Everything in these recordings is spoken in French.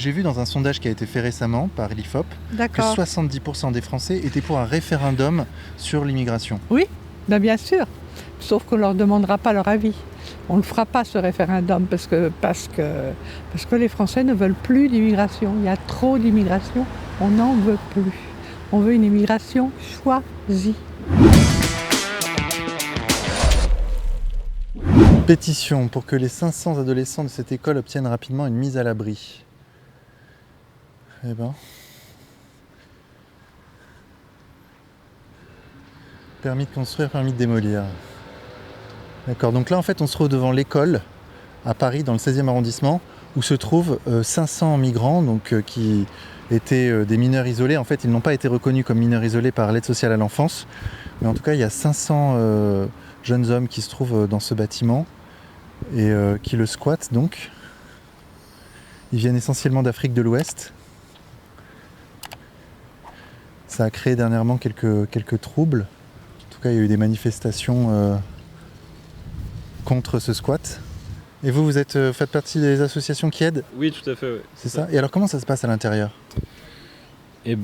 J'ai vu dans un sondage qui a été fait récemment par l'IFOP que D'accord. 70% des Français étaient pour un référendum sur l'immigration. Oui, ben bien sûr. Sauf qu'on ne leur demandera pas leur avis. On ne le fera pas ce référendum parce que les Français ne veulent plus d'immigration. Il y a trop d'immigration, on n'en veut plus. On veut une immigration choisie. Pétition pour que les 500 adolescents de cette école obtiennent rapidement une mise à l'abri. Eh ben... Permis de construire, permis de démolir. D'accord, donc là en fait on se trouve devant l'école à Paris dans le 16e arrondissement où se trouvent 500 migrants donc, qui étaient des mineurs isolés. En fait ils n'ont pas été reconnus comme mineurs isolés par l'aide sociale à l'enfance, mais en tout cas il y a 500 jeunes hommes qui se trouvent dans ce bâtiment et qui le squattent donc. Ils viennent essentiellement d'Afrique de l'Ouest. Ça a créé dernièrement quelques troubles. En tout cas il y a eu des manifestations contre ce squat. Et vous faites partie des associations qui aident ? Oui, tout à fait. Ouais. C'est ça ? Et alors comment ça se passe à l'intérieur ? Et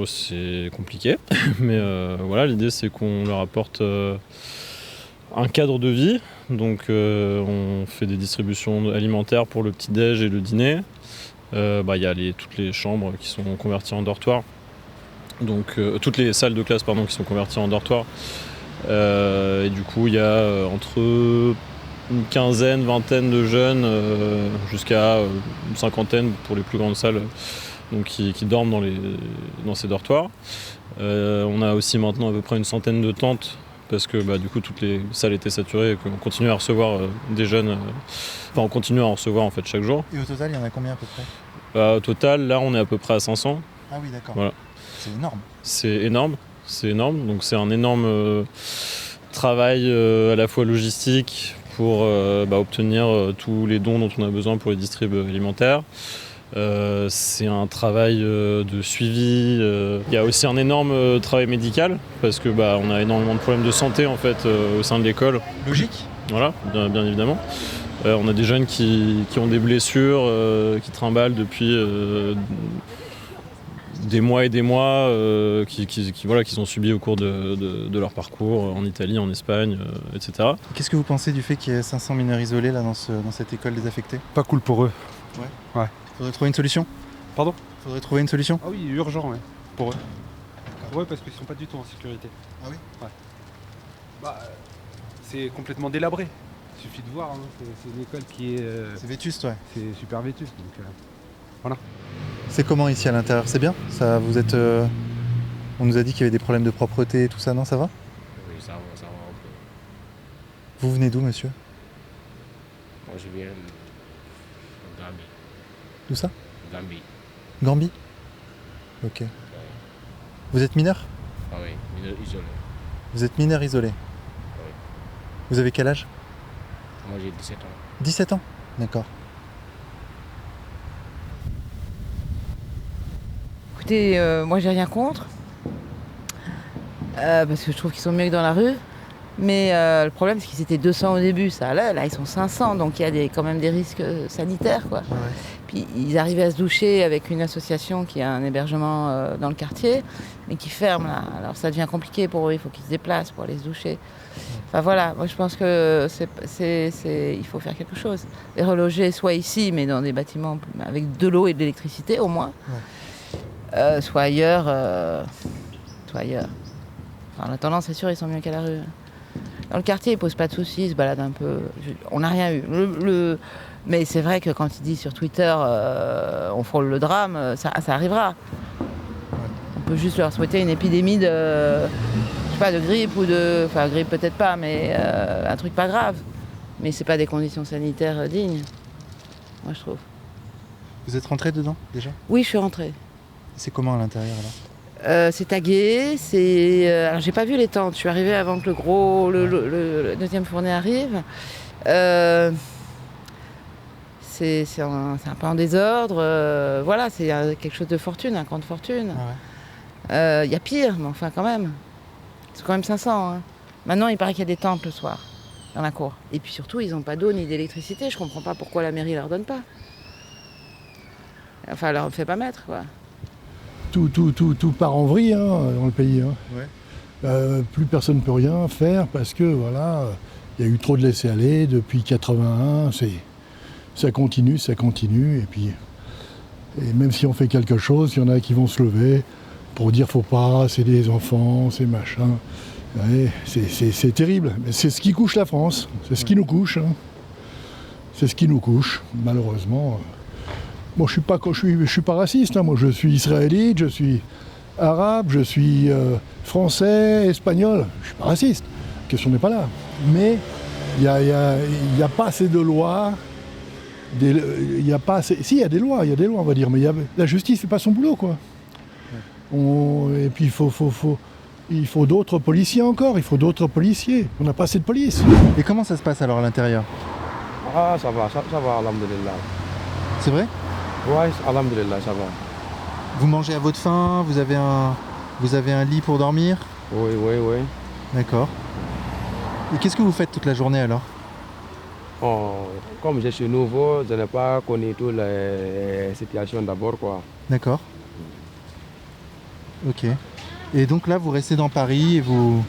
c'est compliqué, mais voilà, l'idée c'est qu'on leur apporte un cadre de vie. Donc on fait des distributions alimentaires pour le petit-déj et le dîner. Il y a toutes les chambres qui sont converties en dortoirs. Donc toutes les salles de classe qui sont converties en dortoirs. Et du coup il y a entre une quinzaine, vingtaine de jeunes jusqu'à une cinquantaine pour les plus grandes salles donc qui dorment dans ces dortoirs. On a aussi maintenant à peu près une centaine de tentes parce que du coup toutes les salles étaient saturées et qu'on continue à recevoir des jeunes. On continue à en recevoir en fait chaque jour. Et au total il y en a combien à peu près ? Au total là on est à peu près à 500. Ah oui d'accord. Voilà. C'est énorme. C'est énorme, donc c'est un énorme travail à la fois logistique pour obtenir tous les dons dont on a besoin pour les distribs alimentaires. C'est un travail de suivi. Il y a aussi un énorme travail médical parce que on a énormément de problèmes de santé en fait au sein de l'école. Logique. Voilà, bien évidemment. On a des jeunes qui ont des blessures, qui trimballent depuis des mois et des mois qu'ils ont subi au cours de leur parcours en Italie, en Espagne, etc. Qu'est-ce que vous pensez du fait qu'il y ait 500 mineurs isolés là, dans cette école désaffectée ? Pas cool pour eux. Ouais. Faudrait trouver une solution ? Pardon ? Faudrait trouver une solution ? Ah oui, urgent, ouais. Pour eux. Ouais, parce qu'ils sont pas du tout en sécurité. Ah oui ? Ouais. C'est complètement délabré. Il suffit de voir, hein. C'est une école qui est... C'est vétuste, ouais. C'est super vétuste, donc voilà. C'est comment ici à l'intérieur ? C'est bien ? Ça, vous êtes... On nous a dit qu'il y avait des problèmes de propreté et tout ça, non, ça va ? Oui, ça va un peu. Vous venez d'où, monsieur ? Moi, je viens de Gambie. D'où ça ? Gambie. Gambie ? Ok. Vous êtes mineur ? Ah oui, mineur isolé. Vous êtes mineur isolé ? Oui. Vous avez quel âge ? Moi, j'ai 17 ans. 17 ans ? D'accord. Écoutez, moi j'ai rien contre, parce que je trouve qu'ils sont mieux que dans la rue. Mais le problème c'est qu'ils étaient 200 au début, ça là ils sont 500, donc il y a quand même des risques sanitaires quoi. Ouais. Puis ils arrivaient à se doucher avec une association qui a un hébergement dans le quartier, mais qui ferme là. Alors ça devient compliqué pour eux, il faut qu'ils se déplacent pour aller se doucher. Enfin voilà, moi je pense que il faut faire quelque chose. Les reloger soit ici, mais dans des bâtiments avec de l'eau et de l'électricité au moins. Ouais. Soit ailleurs. Enfin, en attendant, c'est sûr, ils sont mieux qu'à la rue. Dans le quartier, ils posent pas de soucis, ils se baladent un peu. On n'a rien eu. Mais c'est vrai que quand il dit sur Twitter on frôle le drame, ça arrivera. On peut juste leur souhaiter une épidémie de grippe ou de... Enfin, grippe peut-être pas, mais un truc pas grave. Mais c'est pas des conditions sanitaires dignes, moi je trouve. Vous êtes rentré dedans déjà ? Oui, je suis rentrée. C'est comment à l'intérieur alors ? C'est tagué, alors j'ai pas vu les tentes, je suis arrivée avant que le deuxième fournet arrive. C'est un peu en désordre, voilà, c'est quelque chose de fortune, un camp de fortune. Il y a pire, mais enfin quand même. C'est quand même 500. Hein. Maintenant, il paraît qu'il y a des tentes le soir, dans la cour. Et puis surtout, ils n'ont pas d'eau ni d'électricité, je comprends pas pourquoi la mairie leur donne pas. Enfin, elle leur fait pas mettre, quoi. Tout part en vrille dans le pays. Ouais. Plus personne ne peut rien faire parce que voilà, il y a eu trop de laisser-aller depuis 81. Ça continue, et même si on fait quelque chose, il y en a qui vont se lever pour dire faut pas, c'est des enfants, c'est machin. Ouais, c'est terrible, mais c'est ce qui couche la France, c'est ce qui nous couche. C'est ce qui nous couche, malheureusement. Moi, je suis pas raciste, moi je suis israélite, je suis arabe, je suis français, espagnol. Je suis pas raciste, la question n'est pas là. Mais il y a pas assez de lois. Il y a pas assez... Si, il y a des lois, on va dire, mais la justice fait pas son boulot, quoi. Et puis il faut d'autres policiers encore, il faut d'autres policiers. On n'a pas assez de police. Et comment ça se passe alors à l'intérieur? Ah, ça va, alhamdulillah. C'est vrai? Ouais, alhamdulillah, ça va. Vous mangez à votre faim? Vous avez un lit pour dormir? Oui. D'accord. Et qu'est-ce que vous faites toute la journée alors? Comme je suis nouveau, je n'ai pas connu toutes les situations d'abord, quoi. D'accord. Ok. Et donc là, vous restez dans Paris et vous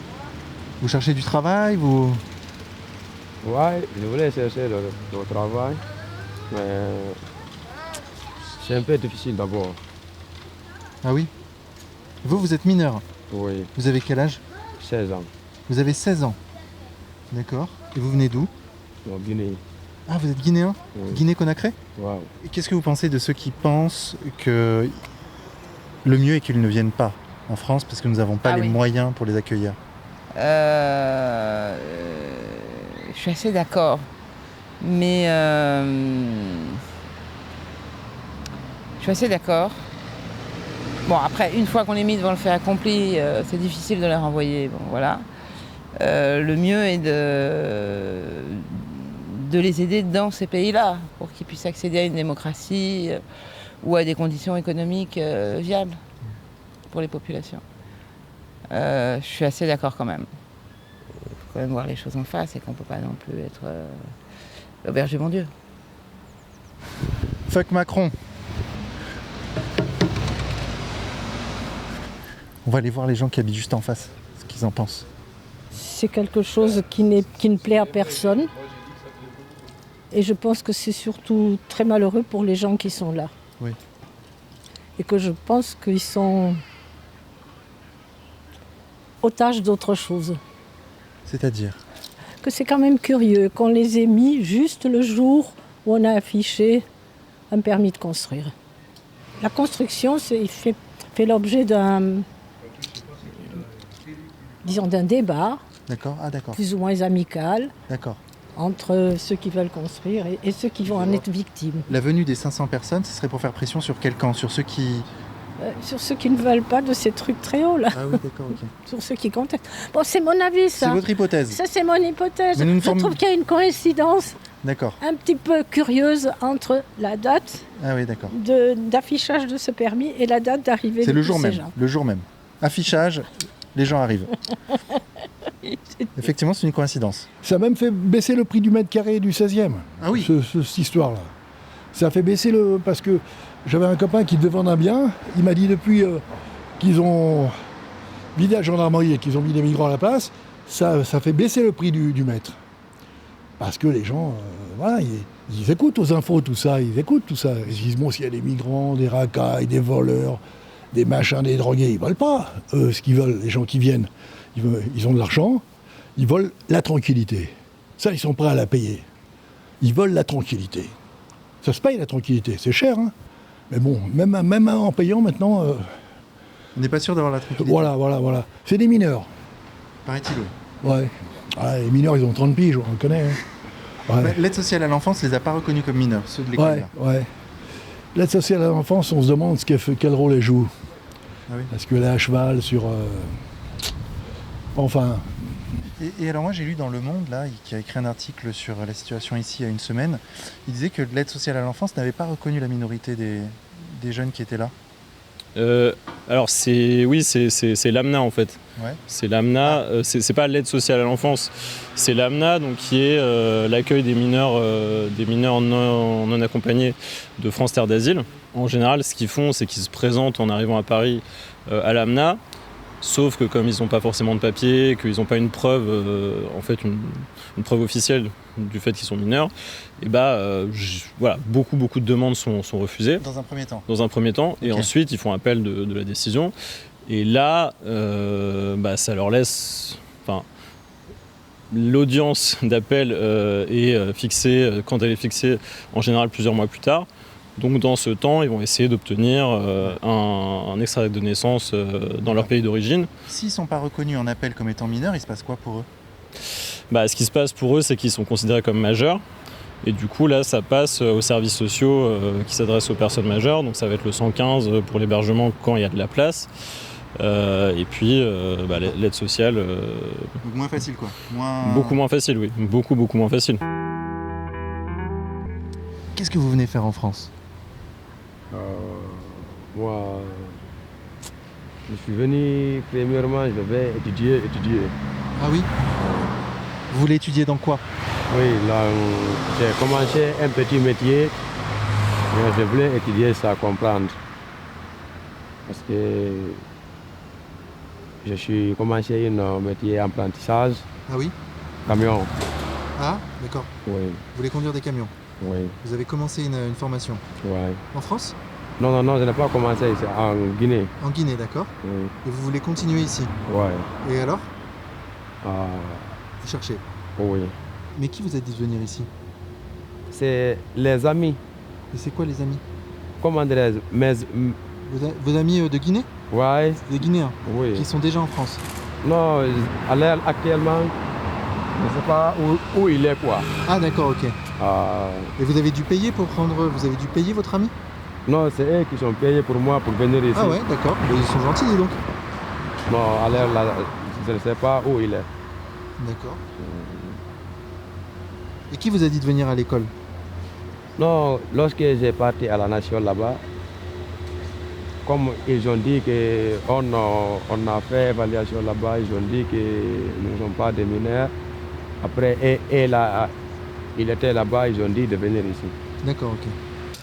cherchez du travail, Ouais, je voulais chercher le travail, mais c'est un peu difficile d'abord. Ah oui? Vous êtes mineur. Oui, Vous avez quel âge? 16 ans, Vous avez 16 ans. D'accord. Et vous venez d'où? en Guinée. Ah, vous êtes guinéen? Oui. Guinée-Conakry? Wow. Et qu'est-ce que vous pensez de ceux qui pensent que le mieux est qu'ils ne viennent pas en France parce que nous n'avons pas Ah les oui. moyens pour les accueillir? Je suis assez d'accord. Mais je suis assez d'accord. Bon, après, une fois qu'on est mis devant le fait accompli, c'est difficile de les renvoyer. Bon, voilà. Le mieux est de les aider dans ces pays-là pour qu'ils puissent accéder à une démocratie ou à des conditions économiques viables pour les populations. Je suis assez d'accord quand même. Il faut quand même voir les choses en face et qu'on ne peut pas non plus être l'auberge du bon Dieu. Fuck Macron. On va aller voir les gens qui habitent juste en face, ce qu'ils en pensent. C'est quelque chose qui ne plaît à personne. Et je pense que c'est surtout très malheureux pour les gens qui sont là. Oui. Et que je pense qu'ils sont otages d'autre chose. C'est-à-dire? Que c'est quand même curieux qu'on les ait mis juste le jour où on a affiché un permis de construire. La construction fait l'objet d'un débat, D'accord. Ah d'accord. plus ou moins amical, D'accord. entre ceux qui veulent construire et ceux qui vont en être victimes. La venue des 500 personnes, ce serait pour faire pression sur quel camp? Sur ceux qui... Sur ceux qui ne veulent pas de ces trucs très hauts là, Ah oui, d'accord, ok. sur ceux qui contestent. Bon, c'est mon avis C'est ça. votre hypothèse? Ça c'est mon hypothèse. Mais nous ne Je formule- trouve qu'il y a une coïncidence D'accord. un petit peu curieuse entre la date Ah oui, d'accord. d'affichage de ce permis et la date d'arrivée C'est de le tous jour ces même. gens. Le jour même. Affichage, les gens arrivent. Effectivement, c'est une coïncidence. Ça a même fait baisser le prix du mètre carré du 16e. Ah oui. Cette histoire-là. Ça a fait baisser le... Parce que j'avais un copain qui devait vendre un bien. Il m'a dit depuis qu'ils ont vidé la gendarmerie et qu'ils ont mis des migrants à la place, ça fait baisser le prix du mètre. Parce que les gens, voilà, ils écoutent aux infos tout ça, ils écoutent tout ça. Ils disent, bon, s'il y a des migrants, des racailles, des voleurs, des machins, des drogués, ils veulent pas. Eux, ce qu'ils veulent, les gens qui viennent, ils ont de l'argent, ils veulent la tranquillité. Ça, ils sont prêts à la payer. Ils veulent la tranquillité. Ça se paye la tranquillité, c'est cher, hein. Mais bon, même en payant maintenant, On n'est pas sûr d'avoir la tranquillité. voilà. C'est des mineurs. Paraît-il, oui. Ouais. Ah, les mineurs, ils ont 30 piges, on le connaît. Hein. Ouais. Bah, l'aide sociale à l'enfance les a pas reconnus comme mineurs, ceux de l'école. Ouais. L'aide sociale à l'enfance, on se demande quel rôle elle joue. Ah oui. Parce qu'elle est à cheval sur... Enfin, Et alors moi j'ai lu dans Le Monde, là, qui a écrit un article sur la situation ici il y a une semaine, il disait que l'aide sociale à l'enfance n'avait pas reconnu la minorité des jeunes qui étaient là. Alors c'est l'AMNA en fait. Ouais. C'est l'AMNA, c'est pas l'aide sociale à l'enfance, c'est l'AMNA, donc qui est l'accueil des mineurs non accompagnés de France Terre d'Asile. En général, ce qu'ils font, c'est qu'ils se présentent en arrivant à Paris à l'AMNA, sauf que comme ils n'ont pas forcément de papier, qu'ils n'ont pas une preuve, une preuve officielle du fait qu'ils sont mineurs, et voilà, beaucoup de demandes sont refusées. Dans un premier temps. Dans un premier temps, et ensuite ils font appel de la décision. Et là, ça leur laisse. L'audience d'appel est fixée, quand elle est fixée, en général plusieurs mois plus tard. Donc dans ce temps, ils vont essayer d'obtenir un extrait de naissance dans leur pays d'origine. S'ils ne sont pas reconnus en appel comme étant mineurs, il se passe quoi pour eux ? Ce qui se passe pour eux, c'est qu'ils sont considérés comme majeurs. Et du coup, là, ça passe aux services sociaux qui s'adressent aux personnes majeures. Donc ça va être le 115 pour l'hébergement quand il y a de la place. Et puis l'aide sociale. Donc moins facile quoi. Beaucoup moins facile, oui. Beaucoup moins facile. Qu'est-ce que vous venez faire en France ? Moi, je suis venu, premièrement, je vais étudier. Ah oui ? Vous voulez étudier dans quoi ? Oui, là, j'ai commencé un petit métier, mais je voulais étudier ça, comprendre. Parce que je suis commencé un métier apprentissage. Ah oui ? Camion. Ah, d'accord. Oui. Vous voulez conduire des camions ? Oui. Vous avez commencé une formation ? Oui. En France ? Non, je n'ai pas commencé, c'est en Guinée. En Guinée, d'accord. Oui. Et vous voulez continuer ici ? Oui. Et alors ? Vous cherchez ? Oui. Mais qui vous a dit de venir ici ? C'est les amis. Et c'est quoi les amis ? Comment dirais-je ? Vos amis de Guinée ? Oui. Des Guinéens ? Oui. Qui sont déjà en France ? Non, à l'heure actuellement, je ne sais pas où il est quoi. Ah d'accord, ok. Et vous avez dû payer pour prendre... Vous avez dû payer votre ami ? Non, c'est eux qui sont payés pour moi pour venir ici. Ah ouais, d'accord. Ils sont gentils, dis donc. Non, à l'heure là, je ne sais pas où il est. D'accord. Et qui vous a dit de venir à l'école ? Non, lorsque j'ai parti à la Nation là-bas, comme ils ont dit qu'on a fait évaluation là-bas, ils ont dit que nous ne sommes pas des mineurs. Après, et là, il était là-bas, ils ont dit de venir ici. D'accord, ok.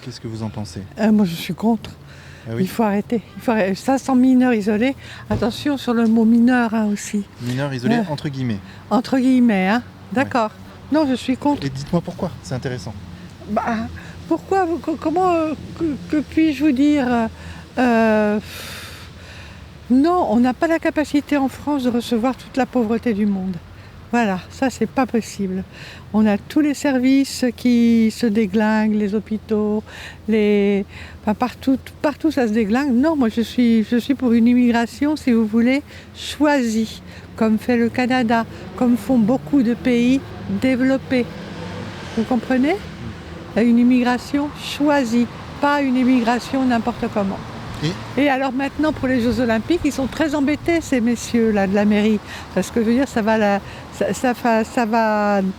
Qu'est-ce que vous en pensez ? Moi, je suis contre. Ah oui. Il faut arrêter. Ça, sans mineurs isolés. Attention sur le mot mineur aussi. Mineurs isolés, entre guillemets. Entre guillemets, hein. D'accord. Ouais. Non, je suis contre. Et dites-moi pourquoi, c'est intéressant. Pourquoi ? Comment que puis-je vous dire Non, on n'a pas la capacité en France de recevoir toute la pauvreté du monde. Voilà, ça c'est pas possible. On a tous les services qui se déglinguent, les hôpitaux, partout ça se déglingue. Non, moi je suis pour une immigration, si vous voulez, choisie, comme fait le Canada, comme font beaucoup de pays développés. Vous comprenez ? Une immigration choisie, pas une immigration n'importe comment. Et alors maintenant pour les Jeux Olympiques, ils sont très embêtés ces messieurs là de la mairie, parce que je veux dire ça va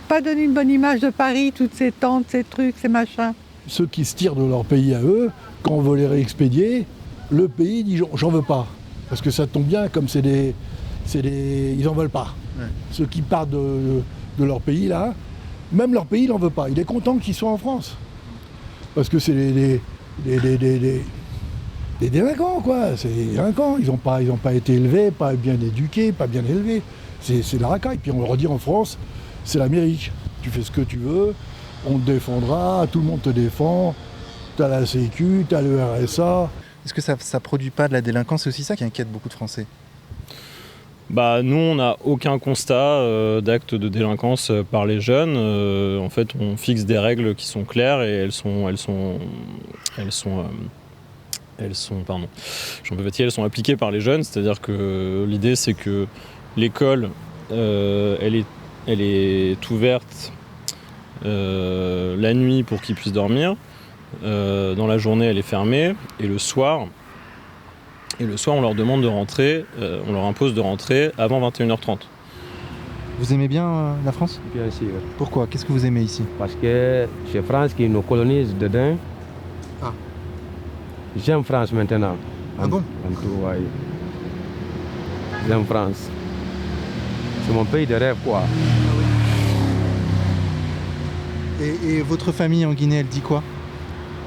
pas donner une bonne image de Paris, toutes ces tentes, ces trucs, ces machins. Ceux qui se tirent de leur pays à eux, quand on veut les réexpédier, le pays dit j'en veux pas, parce que ça tombe bien comme ils en veulent pas. Ouais. Ceux qui partent de leur pays là, même leur pays n'en veut pas. Il est content qu'ils soient en France, parce que c'est des délinquants, quoi. C'est des délinquants. Ils n'ont pas été élevés, pas bien éduqués, pas bien élevés. C'est la racaille. Puis on leur dit en France, c'est l'Amérique. Tu fais ce que tu veux, on te défendra, tout le monde te défend. T'as la Sécu, t'as le RSA. Est-ce que ça produit pas de la délinquance ? C'est aussi ça qui inquiète beaucoup de Français. Nous, on n'a aucun constat d'actes de délinquance par les jeunes. En fait, on fixe des règles qui sont claires et elles sont appliquées par les jeunes, c'est-à-dire que l'idée c'est que l'école elle est ouverte la nuit pour qu'ils puissent dormir, dans la journée elle est fermée et le soir on leur demande de rentrer, on leur impose de rentrer avant 21h30. Vous aimez bien la France ? Bien sûr. Pourquoi ? Qu'est-ce que vous aimez ici ? Parce que c'est France qui nous colonise dedans. Ah. J'aime France maintenant. Ah bon ? En tout, ouais. j'aime France. C'est mon pays de rêve, quoi. Et votre famille en Guinée, elle dit quoi?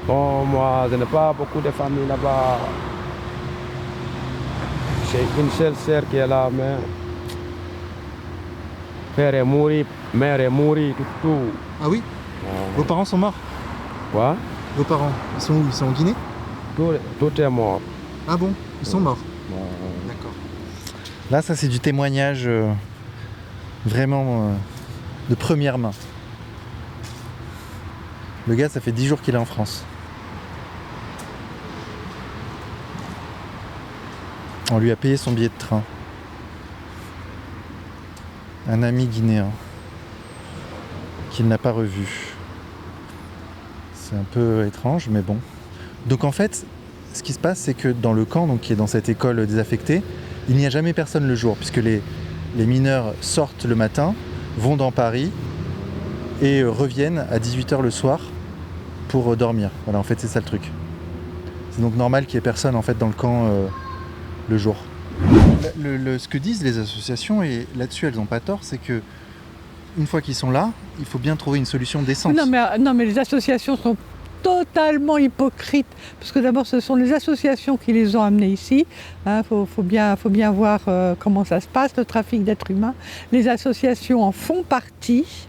Bon, moi, je n'ai pas beaucoup de famille là-bas. J'ai une seule sœur qui est là, mais père est mort, mère est morte, tout. Ah oui? Vos parents sont morts? Quoi? Vos parents, ils sont où? Ils sont en Guinée? Tout est mort. Ah bon? Ils sont morts? D'accord. Là, ça c'est du témoignage vraiment de première main. Le gars, ça fait 10 jours qu'il est en France. On lui a payé son billet de train. Un ami guinéen qu'il n'a pas revu. C'est un peu étrange, mais bon. Donc en fait, ce qui se passe, c'est que dans le camp, donc qui est dans cette école désaffectée, il n'y a jamais personne le jour, puisque les mineurs sortent le matin, vont dans Paris et reviennent à 18h le soir pour dormir. Voilà, en fait, c'est ça le truc. C'est donc normal qu'il n'y ait personne en fait dans le camp le jour. Ce que disent les associations, et là-dessus elles n'ont pas tort, c'est que une fois qu'ils sont là, il faut bien trouver une solution décente. Non, mais les associations sont totalement hypocrites, parce que d'abord ce sont les associations qui les ont amenés ici. Faut bien voir comment ça se passe, le trafic d'êtres humains. Les associations en font partie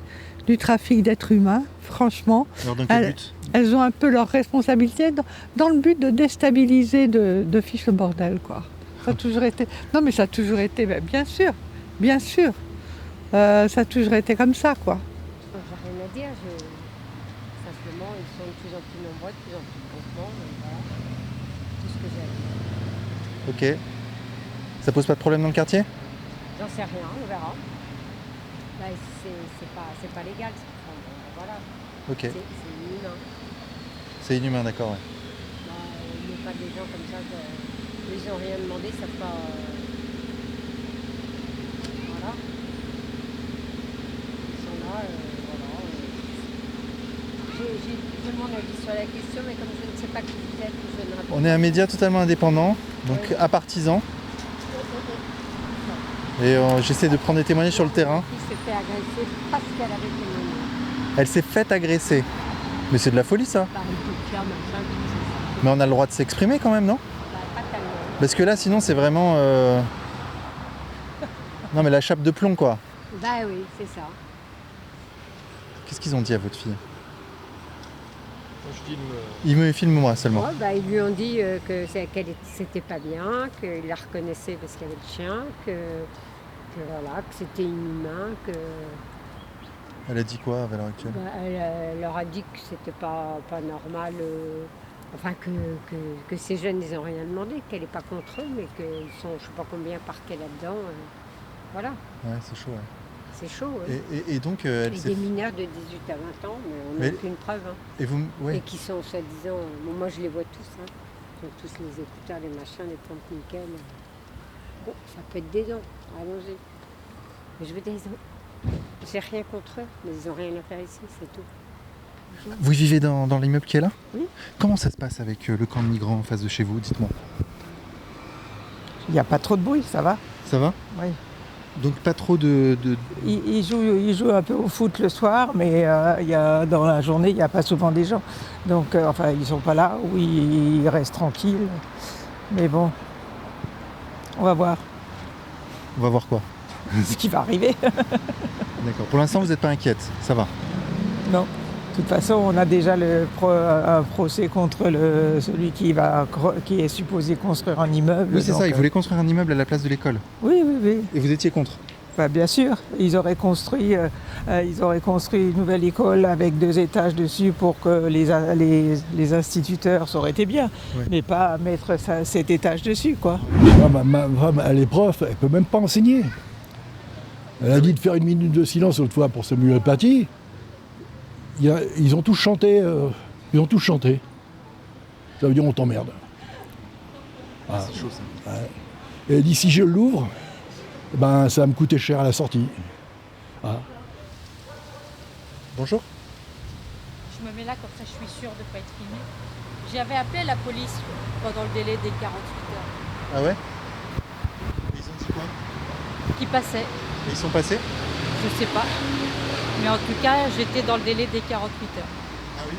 du trafic d'êtres humains, franchement. Alors dans quel but ? Elles ont un peu leur responsabilité dans le but de déstabiliser, de fiche le bordel, quoi. Ça a toujours été... Non mais ça a toujours été, bien sûr. Ça a toujours été comme ça, quoi. J'ai rien à dire, simplement ils sont de plus en plus nombreux, de plus en plus contents, voilà. Tout ce que j'ai à dire. Ok. Ça pose pas de problème dans le quartier ? J'en sais rien, on verra. Bah, c'est pas légal, voilà. Ok. C'est inhumain. C'est inhumain, d'accord, ouais. Bah, il n'y a pas des gens comme ça ils n'ont rien demandé, ça fait pas... Voilà. Ils sont là, voilà. J'ai tout mon avis sur la question, mais comme je ne sais pas qui vous êtes, je ne réponds pas. On est un média totalement indépendant, donc à partisans. Et j'essaie de prendre des témoignages sur le terrain. Elle s'est fait agresser parce qu'elle avait témoigné. Elle s'est faite agresser. Mais c'est de la folie, ça. Par une poussière, machin, tout ça. Mais on a le droit de s'exprimer quand même, non ? Pas tellement. Parce que là, sinon, c'est vraiment... Non, mais la chape de plomb, quoi. Bah oui, c'est ça. Qu'est-ce qu'ils ont dit à votre fille ? Ils me filment moi seulement. Ouais, bah, ils lui ont dit que c'était pas bien, qu'il la reconnaissait parce qu'il y avait le chien, que voilà, que c'était inhumain, que... Elle a dit quoi à l'heure actuelle ? Bah, elle leur a dit que c'était pas normal, enfin que ces jeunes ils n'ont rien demandé, qu'elle n'est pas contre eux, mais qu'ils sont je sais pas combien parqués là-dedans. Voilà. Ouais, c'est chaud, ouais. C'est chaud, ouais. Et donc, elle des mineurs de 18 à 20 ans, mais on n'a aucune preuve. Hein. Et vous, ouais. Et qui sont soi-disant, bon, moi je les vois tous, hein. Ils ont tous les écouteurs, les machins, les pompes nickel. Bon, ça peut être des dons, allons-y. Mais je veux dire, j'ai rien contre eux, mais ils n'ont rien à faire ici, c'est tout. Vous vivez dans l'immeuble qui est là ? Oui. Comment ça se passe avec le camp de migrants en face de chez vous ? Dites-moi. Il n'y a pas trop de bruit, ça va. Ça va ? Oui. Donc pas trop de... Ils jouent un peu au foot le soir, mais dans la journée, il n'y a pas souvent des gens. Donc, enfin, ils ne sont pas là, ou ils restent tranquilles. Mais bon, on va voir. On va voir quoi ? Ce qui va arriver. D'accord. Pour l'instant, vous n'êtes pas inquiète, ça va ? Non. De toute façon, on a déjà un procès contre celui qui est supposé construire un immeuble. Oui, c'est ça, il voulait construire un immeuble à la place de l'école. Oui. Et vous étiez contre ? Bah, bien sûr, ils auraient construit une nouvelle école avec 2 étages dessus pour que les instituteurs, ça aurait été bien, ouais. Mais pas mettre 7 étages dessus, quoi. Ma femme, elle est prof, elle peut même pas enseigner. Elle a dit de faire 1 minute de silence l'autre fois pour Samuel Paty. Ils ont tous chanté. Ça veut dire on t'emmerde. Ah, c'est chaud ça. Ouais. Et elle dit si je l'ouvre, ben ça va me coûter cher à la sortie. Ah. Bonjour. Je me mets là comme ça, je suis sûre de ne pas être filmée. J'avais appelé la police pendant le délai des 48 heures. Ah ouais ? Ils ont C'est quoi? qui passaient. Et ils sont passés? Je sais pas. Mais en tout cas, j'étais dans le délai des 48 heures. Ah oui.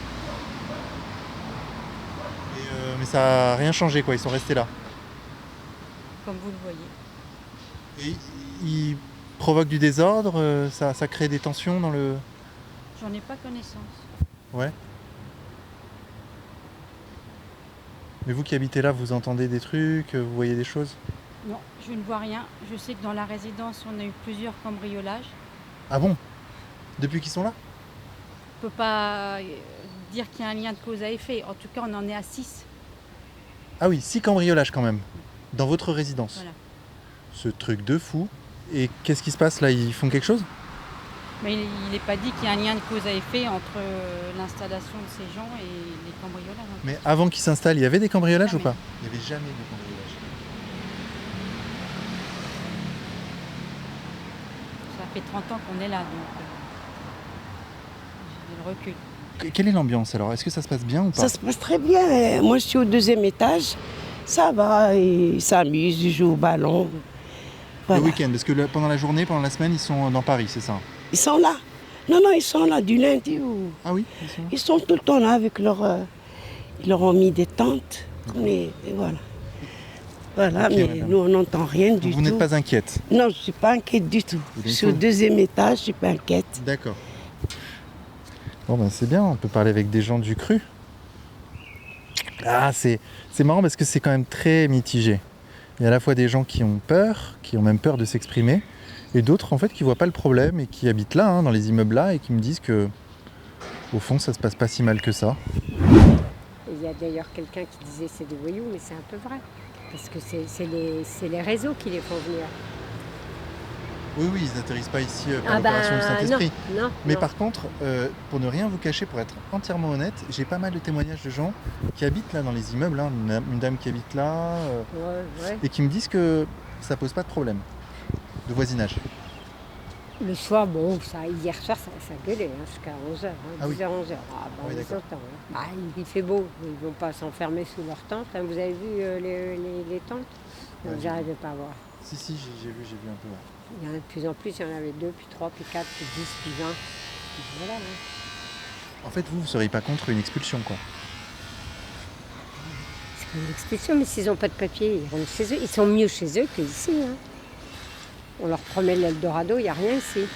Mais ça n'a rien changé, quoi. Ils sont restés là. Comme vous le voyez. Et ils provoquent du désordre, ça crée des tensions dans le... J'en ai pas connaissance. Ouais. Mais vous qui habitez là, vous entendez des trucs, vous voyez des choses? Non, je ne vois rien. Je sais que dans la résidence, on a eu plusieurs cambriolages. Ah bon? Depuis qu'ils sont là? On ne peut pas dire qu'il y a un lien de cause à effet. En tout cas, on en est à 6. Ah oui, 6 cambriolages quand même, dans votre résidence. Voilà. Ce truc de fou. Et qu'est-ce qui se passe là? Ils font quelque chose? Mais il n'est pas dit qu'il y a un lien de cause à effet entre l'installation de ces gens et les cambriolages. Mais avant qu'ils s'installent, il y avait des cambriolages Jamais. ou pas? Il n'y avait jamais de cambriolages. Ça fait 30 ans qu'on est là, donc j'ai le recul. Quelle est l'ambiance alors? Est-ce que ça se passe bien ou pas? Ça se passe très bien. Moi, je suis au 2e étage. Ça va, ils s'amusent, ils jouent au ballon. Voilà. Le week-end, parce que pendant la journée, pendant la semaine, ils sont dans Paris, c'est ça? Ils sont là. Non, ils sont là du lundi. Ah oui, ils sont tout le temps là avec leur... ils leur ont mis des tentes. Et voilà. Voilà, Ok, mais madame. nous, on n'entend rien du tout. Vous n'êtes pas inquiète? Non, je ne suis pas inquiète du tout. Je suis au 2e étage, je ne suis pas inquiète. D'accord. Bon ben c'est bien, on peut parler avec des gens du cru. Ah, c'est marrant parce que c'est quand même très mitigé. Il y a à la fois des gens qui ont peur, qui ont même peur de s'exprimer, et d'autres en fait qui voient pas le problème et qui habitent là, dans les immeubles là, et qui me disent que au fond ça se passe pas si mal que ça. Il y a d'ailleurs quelqu'un qui disait c'est des voyous, mais c'est un peu vrai. Parce que c'est les réseaux qui les font venir. Oui, ils n'atterrissent pas ici par l'opération du Saint-Esprit. Non, Mais non. par contre, pour ne rien vous cacher, pour être entièrement honnête, j'ai pas mal de témoignages de gens qui habitent là dans les immeubles, une dame qui habite là, Ouais. et qui me disent que ça pose pas de problème de voisinage. Le soir, bon, hier soir, ça gueulait jusqu'à 11h, Ah oui. 10h, 11h. Ah, bah, Oui, on les d'accord. entend. Bah, il fait beau, ils ne vont pas s'enfermer sous leur tente. Vous avez vu les tentes? Donc, Ouais, j'arrivais pas à voir. Si, j'ai vu un peu. Ouais. Il y en a de plus en plus, il y en avait 2, puis 3, puis 4, puis 10, puis 20. Puis voilà. En fait, vous seriez pas contre une expulsion, quoi. C'est comme une expulsion, mais s'ils n'ont pas de papier, ils rentrent chez eux. Ils sont mieux chez eux qu'ici. On leur promet l'Eldorado, il n'y a rien ici.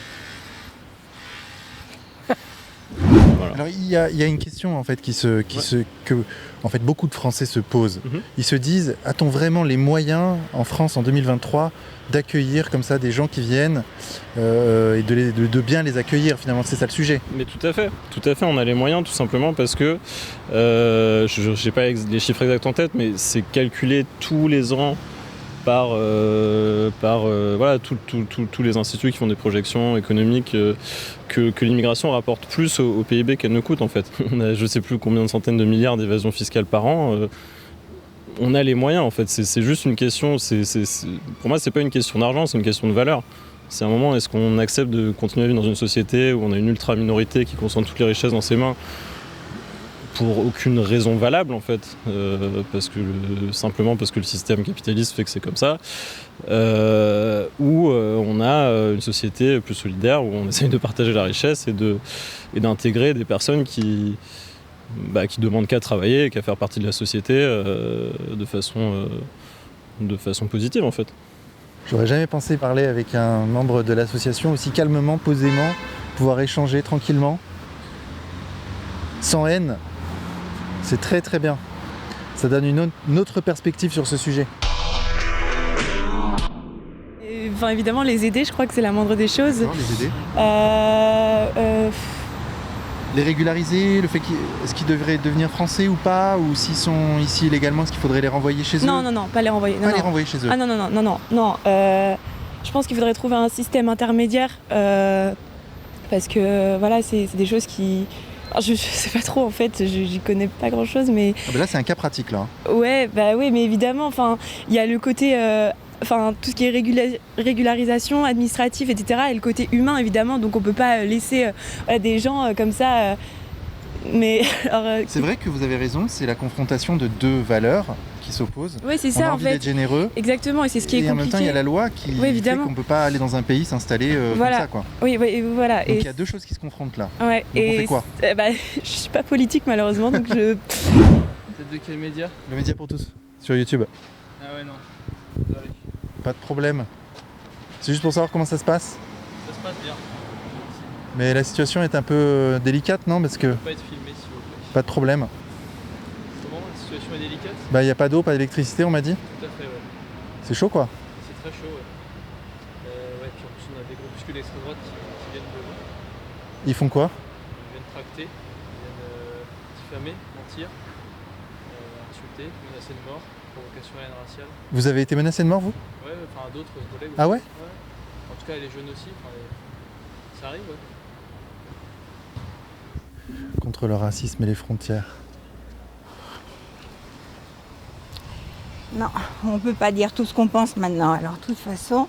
Voilà. Alors il y a une question en fait que en fait beaucoup de Français se posent. Ils se disent, a-t-on vraiment les moyens en France en 2023 d'accueillir comme ça des gens qui viennent et de bien les accueillir finalement, c'est ça le sujet. Mais tout à fait, on a les moyens tout simplement parce que je n'ai pas les chiffres exacts en tête, mais c'est calculé tous les ans par voilà, tous les instituts qui font des projections économiques que l'immigration rapporte plus au PIB qu'elle ne coûte en fait. On a je ne sais plus combien de centaines de milliards d'évasion fiscale par an. On a les moyens en fait, c'est juste une question, pour moi c'est pas une question d'argent, c'est une question de valeur. C'est un moment, est-ce qu'on accepte de continuer à vivre dans une société où on a une ultra-minorité qui concentre toutes les richesses dans ses mains pour aucune raison valable en fait, simplement parce que le système capitaliste fait que c'est comme ça, ou on a une société plus solidaire où on essaye de partager la richesse et d'intégrer des personnes qui demandent qu'à travailler et qu'à faire partie de la société de façon positive en fait. J'aurais jamais pensé parler avec un membre de l'association aussi calmement, posément, pouvoir échanger tranquillement, sans haine. C'est très très bien. Ça donne une autre perspective sur ce sujet. Enfin, évidemment, les aider, je crois que c'est la moindre des choses. Non, les aider. Les régulariser, le fait est-ce qu'ils devraient devenir français ou pas, ou s'ils sont ici illégalement, est-ce qu'il faudrait les renvoyer chez eux? Non, pas les renvoyer. Pas les renvoyer chez eux. Ah non. Je pense qu'il faudrait trouver un système intermédiaire parce que voilà, c'est des choses qui... Je sais pas trop en fait, j'y connais pas grand chose, mais... Ah ben là c'est un cas pratique là. Ouais, oui, mais évidemment, il y a le côté... tout ce qui est régularisation administrative, etc. et le côté humain évidemment, donc on peut pas laisser des gens comme ça Mais alors, C'est vrai que vous avez raison, c'est la confrontation de deux valeurs qui s'opposent. ouais, c'est On a ça en envie fait. d'être généreux. Exactement, et c'est ce qui est Et en compliqué. même temps, il y a la loi qui Oui, fait évidemment. qu'on ne peut pas aller dans un pays s'installer Voilà. comme ça, quoi. Oui, voilà. Donc il y a deux choses qui se confrontent là. Ouais, Donc on fait quoi? Je suis pas politique malheureusement, donc je. Peut-être de quel média? Le média pour tous, sur YouTube. Ah ouais, non. Désolé. Pas de problème. C'est juste pour savoir comment ça se passe. Ça se passe bien. Mais la situation est un peu délicate, non? Parce que... Ça peut pas être filmé s'il vous plaît. Pas de problème. Comment? La situation est délicate? Bah il n'y a pas d'eau, pas d'électricité, on m'a dit. Tout à fait, ouais. C'est chaud, quoi. C'est très chaud, ouais. Ouais, puis en plus on a des groupuscules d'extrême droite qui viennent de... Ils font quoi? Ils viennent tracter, ils viennent diffamer, mentir, insulter, menacer de mort, provocation et haine raciale. Vous avez été menacé de mort, vous? Ouais, enfin d'autres collègues. Ah ouais? En tout cas les jeunes aussi, ça arrive, ouais. Contre le racisme et les frontières. Non, on ne peut pas dire tout ce qu'on pense maintenant. Alors, de toute façon,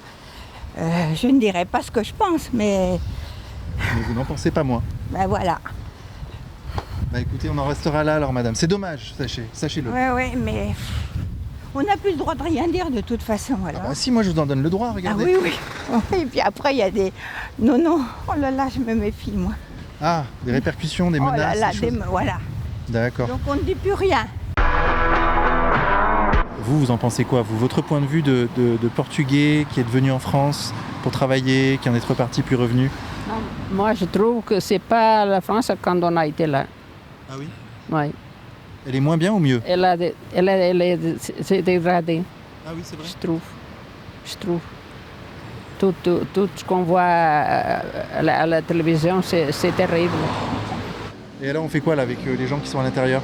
je ne dirai pas ce que je pense, mais Mais vous n'en pensez pas moins. ben voilà. Bah écoutez, on en restera là alors, madame. C'est dommage, sachez-le. Oui, mais on n'a plus le droit de rien dire de toute façon. Alors. Ah si, moi je vous en donne le droit, Ah regardez. oui. Et puis après, il y a des... Non, oh là là, je me méfie, moi. Ah, des répercussions, des Oh là menaces, là, des choses. voilà. D'accord. Donc on ne dit plus rien. Vous en pensez quoi, vous? Votre point de vue de Portugais qui est venu en France pour travailler, qui en est reparti puis revenu? Non, moi, je trouve que c'est pas la France quand on a été là. Ah oui? Oui. Elle est moins bien ou mieux? C'est dégradé. Ah oui, c'est vrai. Je trouve. Tout ce qu'on voit à la télévision, c'est terrible. Et alors on fait quoi là avec les gens qui sont à l'intérieur?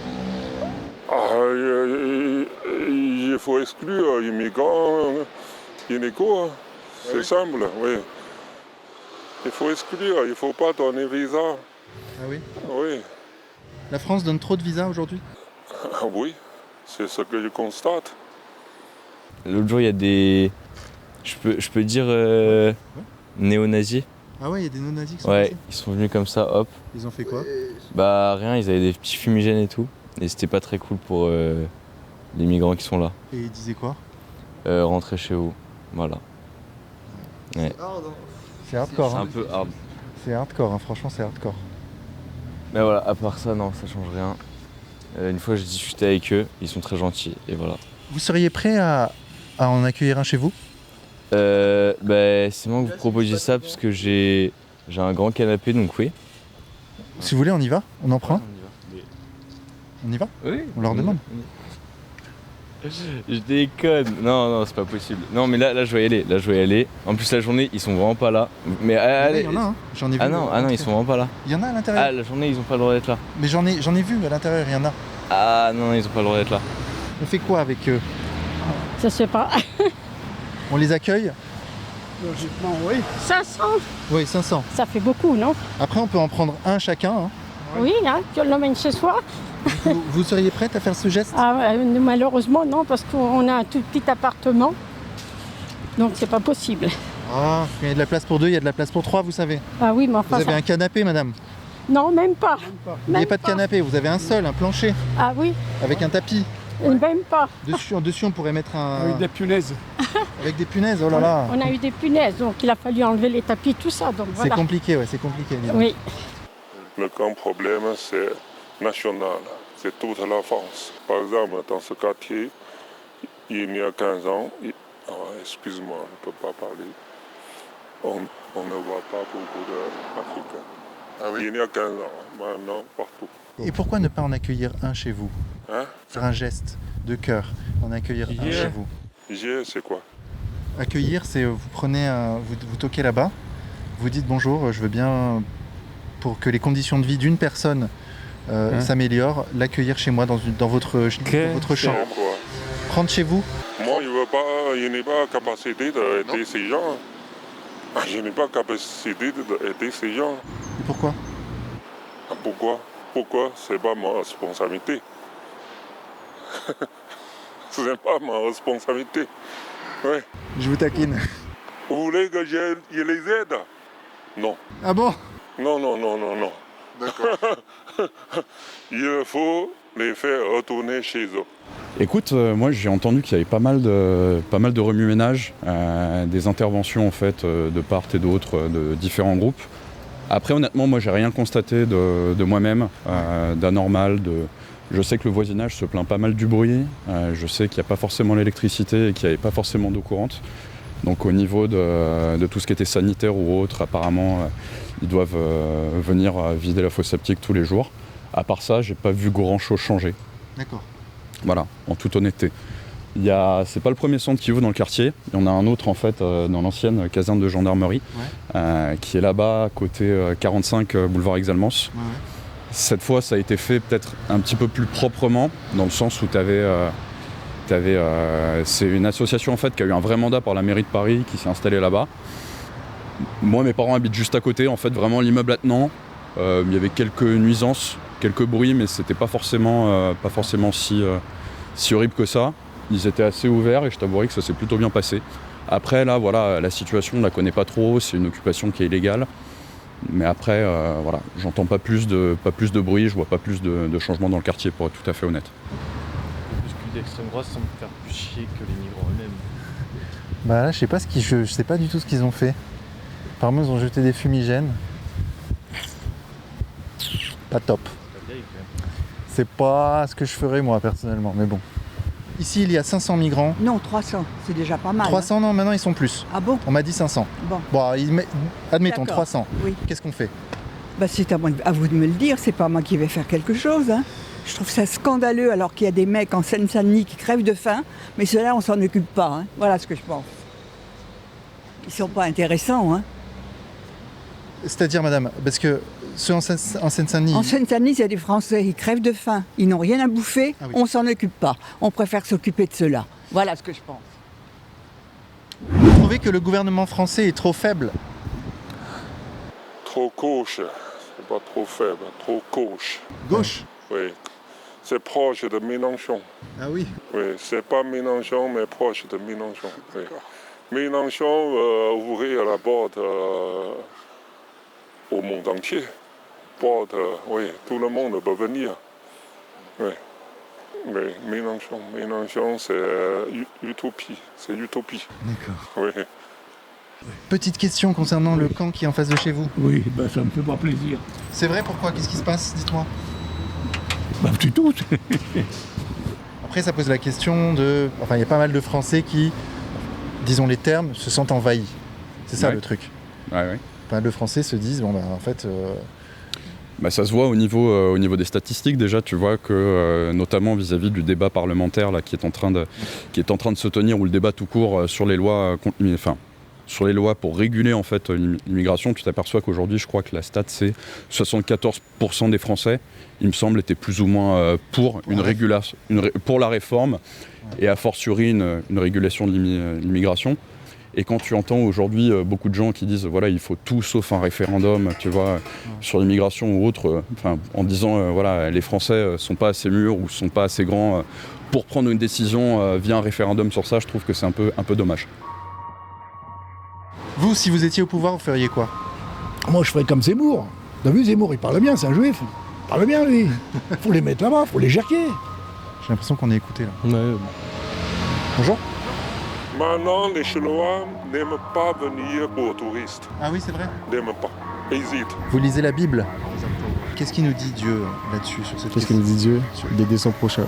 Il faut exclure les migrants inégaux, c'est simple, oui. Il faut exclure, il ne faut pas donner visa. Ah oui? Oui. La France donne trop de visas aujourd'hui? Ah oui, c'est ce que je constate. L'autre jour, il y a des... Je peux dire néo-nazis. Ah ouais, il y a des non-nazis qui sont Ouais, passés? ils sont venus comme ça, hop. Ils ont fait quoi? Bah rien, ils avaient des petits fumigènes et tout. Et c'était pas très cool pour les migrants qui sont là. Et ils disaient quoi? Rentrez chez vous, voilà. Ouais. C'est hardcore. C'est hein. un peu hard. C'est hardcore, hein, franchement c'est hardcore. Mais voilà, à part ça, non, ça change rien. Une fois, j'ai discuté avec eux, ils sont très gentils, et voilà. Vous seriez prêt à en accueillir un chez vous? C'est moi que vous proposiez ça parce que j'ai un grand canapé, donc oui. Si vous voulez, on y va? On en prend? On y va? Oui. On leur demande? Je déconne. Non, c'est pas possible. Non, mais là, je vais y aller. En plus, la journée, ils sont vraiment pas là. Mais allez. Il y en a, hein. J'en ai vu. Ah non, ils sont vraiment pas là. Il y en a à l'intérieur. Ah, la journée, ils ont pas le droit d'être là. Mais j'en ai vu à l'intérieur, il y en a. Ah non, ils ont pas le droit d'être là. On fait quoi avec eux? Je sais pas. On les accueille? Logiquement, oui. 500. Oui, 500. Ça fait beaucoup, non? Après, on peut en prendre un chacun. Hein. Oui, hein, qu'on l'emmène chez soi. Vous seriez prête à faire ce geste? Malheureusement, non, parce qu'on a un tout petit appartement. Donc, c'est pas possible. Ah, il y a de la place pour deux, il y a de la place pour trois, vous savez. Ah oui, mais enfin. Vous avez un canapé, madame? Non, même pas. Vous n'avez pas de canapé, vous avez un seul, un plancher. Ah oui. Avec un tapis. Même pas. Dessus, on pourrait mettre un... Avec des punaises. Avec des punaises, oh là là. On a eu des punaises, donc il a fallu enlever les tapis, tout ça. Donc C'est voilà. compliqué, ouais, c'est compliqué. dis donc. Oui. Le grand problème, c'est national, c'est toute la France. Par exemple, dans ce quartier, il y a 15 ans, excuse-moi, je ne peux pas parler, on ne voit pas beaucoup d'Africains. Ah oui? Il y a 15 ans, maintenant, partout. Et pourquoi ne pas en accueillir un chez vous? Hein? Faire un geste de cœur, en accueillir un chez vous. C'est quoi? Accueillir, c'est vous prenez vous toquez là-bas, vous dites bonjour, je veux bien, pour que les conditions de vie d'une personne s'améliorent, l'accueillir chez moi dans votre chambre. Prendre chez vous. Moi, je n'ai pas capacité d'aider ces gens. Je n'ai pas capacité d'aider ces gens. Et pourquoi? Pourquoi? C'est pas ma responsabilité. C'est pas ma responsabilité. Ouais. Je vous taquine. Vous voulez que je les aide? Non. Ah bon? Non. D'accord. Il faut les faire retourner chez eux. Écoute, moi j'ai entendu qu'il y avait pas mal de remue-ménage, des interventions en fait de part et d'autre de différents groupes. Après honnêtement, moi j'ai rien constaté de moi-même, d'anormal. Je sais que le voisinage se plaint pas mal du bruit, je sais qu'il n'y a pas forcément l'électricité et qu'il n'y avait pas forcément d'eau courante. Donc au niveau de tout ce qui était sanitaire ou autre, apparemment ils doivent venir vider la fosse septique tous les jours. À part ça, j'ai pas vu grand chose changer. D'accord. Voilà, en toute honnêteté. C'est pas le premier centre qui ouvre dans le quartier. Il y en a un autre en fait dans l'ancienne caserne de gendarmerie, qui est là-bas, côté 45 boulevard Exalmans. Ouais. Cette fois, ça a été fait peut-être un petit peu plus proprement, dans le sens où c'est une association en fait qui a eu un vrai mandat par la mairie de Paris, qui s'est installée là-bas. Moi, mes parents habitent juste à côté, en fait, vraiment l'immeuble attenant. Il y avait quelques nuisances, quelques bruits, mais c'était pas forcément si horrible que ça. Ils étaient assez ouverts et je t'avouerai que ça s'est plutôt bien passé. Après, là, voilà, la situation, on la connaît pas trop, c'est une occupation qui est illégale. Mais après, voilà, j'entends pas plus de bruit, je vois pas plus de changements dans le quartier, pour être tout à fait honnête. Les extrêmes droite semblent faire plus chier que les migrants eux-mêmes. Bah là, je sais pas du tout ce qu'ils ont fait. Apparemment, ils ont jeté des fumigènes. Pas top. C'est pas ce que je ferais moi personnellement, mais bon. Ici, il y a 500 migrants. Non, 300, c'est déjà pas mal. 300, non, maintenant ils sont plus. Ah bon? On m'a dit 500. Bon, admettons d'accord. 300. Oui. Qu'est-ce qu'on fait? Bah, c'est à vous de me le dire, c'est pas moi qui vais faire quelque chose. Hein. Je trouve ça scandaleux alors qu'il y a des mecs en Seine-Saint-Denis qui crèvent de faim, mais ceux-là, on s'en occupe pas. Hein. Voilà ce que je pense. Ils sont pas intéressants. Hein. C'est-à-dire, madame, parce que ceux en Seine-Saint-Denis... En Seine-Saint-Denis, il y a des Français, ils crèvent de faim, ils n'ont rien à bouffer, on s'en occupe pas. On préfère s'occuper de ceux-là. Voilà ce que je pense. Vous trouvez que le gouvernement français est trop faible? Trop gauche, c'est pas trop faible, trop gauche. Gauche? Oui, c'est proche de Mélenchon. Ah oui? Oui, c'est pas Mélenchon, mais proche de Mélenchon. Oui. Mélenchon ouvrir la porte au monde entier. Oui, tout le monde peut venir. Oui. Mais Mélenchon, c'est utopie. C'est utopie. D'accord. Oui. Petite question concernant le camp qui est en face de chez vous. Oui, ben ça me fait pas plaisir. C'est vrai, pourquoi? Qu'est-ce qui se passe? Dites-moi. Bah, c'est tout. Après, ça pose la question de... Enfin, il y a pas mal de Français qui, disons les termes, se sentent envahis. C'est ça le truc. Ouais. Pas mal de Français se disent, bon, bah, en fait... Bah, ça se voit au niveau des statistiques déjà, tu vois que notamment vis-à-vis du débat parlementaire là, qui est en train de se tenir, ou le débat tout court sur les lois sur les lois pour réguler en fait l'immigration, tu t'aperçois qu'aujourd'hui je crois que la stat c'est 74% des Français, il me semble, étaient plus ou moins pour une régulation, pour la réforme et a fortiori une régulation de l'immigration. Et quand tu entends aujourd'hui beaucoup de gens qui disent voilà, il faut tout sauf un référendum, tu vois, sur l'immigration ou autre, en disant voilà, les Français sont pas assez mûrs ou sont pas assez grands pour prendre une décision via un référendum sur ça, je trouve que c'est un peu dommage. Vous, si vous étiez au pouvoir, vous feriez quoi? Moi, je ferais comme Zemmour. T'as vu, Zemmour, il parle bien, c'est un juif. Il parle bien, lui. Faut les mettre là-bas, faut les jerquer. J'ai l'impression qu'on est écouté là. Ouais. Bonjour. Maintenant, les Chinois n'aiment pas venir pour touristes. Ah oui, c'est vrai? N'aiment pas. Hésitent. Vous lisez la Bible? Qu'est-ce qu'il nous dit Dieu là-dessus, sur cette Qu'est-ce qu'il nous dit Dieu? D'aider son prochain.